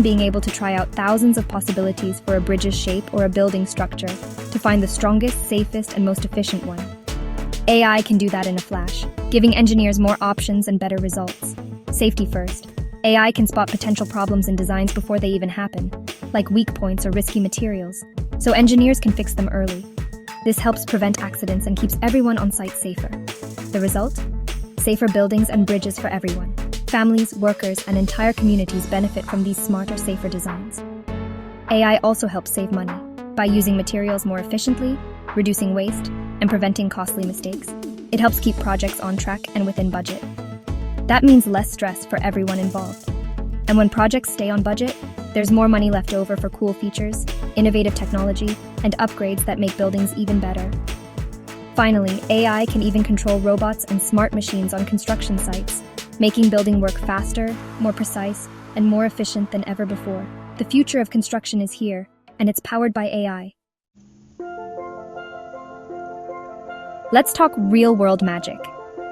being able to try out thousands of possibilities for a bridge's shape or a building structure to find the strongest, safest, and most efficient one. AI can do that in a flash, giving engineers more options and better results. Safety first. AI can spot potential problems in designs before they even happen, like weak points or risky materials, so engineers can fix them early. This helps prevent accidents and keeps everyone on site safer. The result? Safer buildings and bridges for everyone. Families, workers, and entire communities benefit from these smarter, safer designs. AI also helps save money by using materials more efficiently, reducing waste, and preventing costly mistakes. It helps keep projects on track and within budget. That means less stress for everyone involved. And when projects stay on budget, there's more money left over for cool features, innovative technology, and upgrades that make buildings even better. Finally, AI can even control robots and smart machines on construction sites, making building work faster, more precise, and more efficient than ever before. The future of construction is here, and it's powered by AI. Let's talk real-world magic,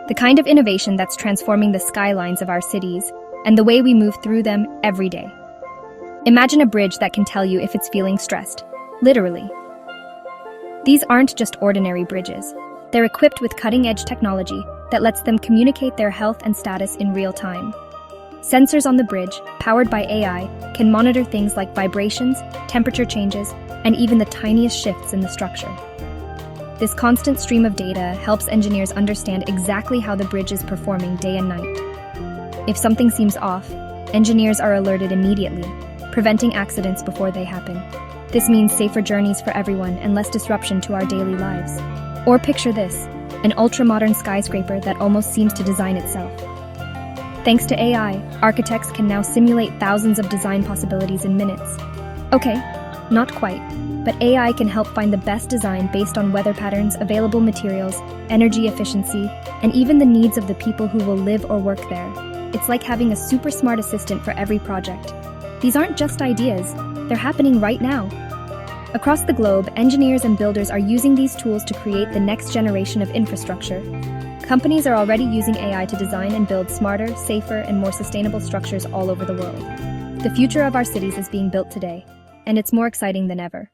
the kind of innovation that's transforming the skylines of our cities and the way we move through them every day. Imagine a bridge that can tell you if it's feeling stressed, literally. These aren't just ordinary bridges. They're equipped with cutting-edge technology that lets them communicate their health and status in real time. Sensors on the bridge, powered by AI, can monitor things like vibrations, temperature changes, and even the tiniest shifts in the structure. This constant stream of data helps engineers understand exactly how the bridge is performing day and night. If something seems off, engineers are alerted immediately, preventing accidents before they happen. This means safer journeys for everyone and less disruption to our daily lives. Or picture this, an ultra-modern skyscraper that almost seems to design itself. Thanks to AI, architects can now simulate thousands of design possibilities in minutes. Okay, not quite, but AI can help find the best design based on weather patterns, available materials, energy efficiency, and even the needs of the people who will live or work there. It's like having a super smart assistant for every project. These aren't just ideas, they're happening right now. Across the globe, engineers and builders are using these tools to create the next generation of infrastructure. Companies are already using AI to design and build smarter, safer, and more sustainable structures all over the world. The future of our cities is being built today, and it's more exciting than ever.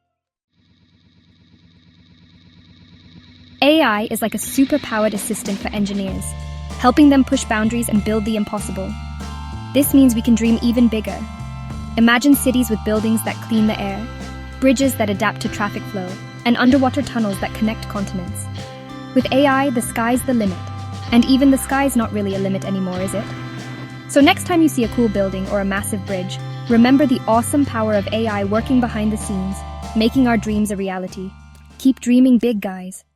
AI is like a super-powered assistant for engineers, helping them push boundaries and build the impossible. This means we can dream even bigger. Imagine cities with buildings that clean the air, bridges that adapt to traffic flow, and underwater tunnels that connect continents. With AI, the sky's the limit. And even the sky's not really a limit anymore, is it? So next time you see a cool building or a massive bridge, remember the awesome power of AI working behind the scenes, making our dreams a reality. Keep dreaming big, guys.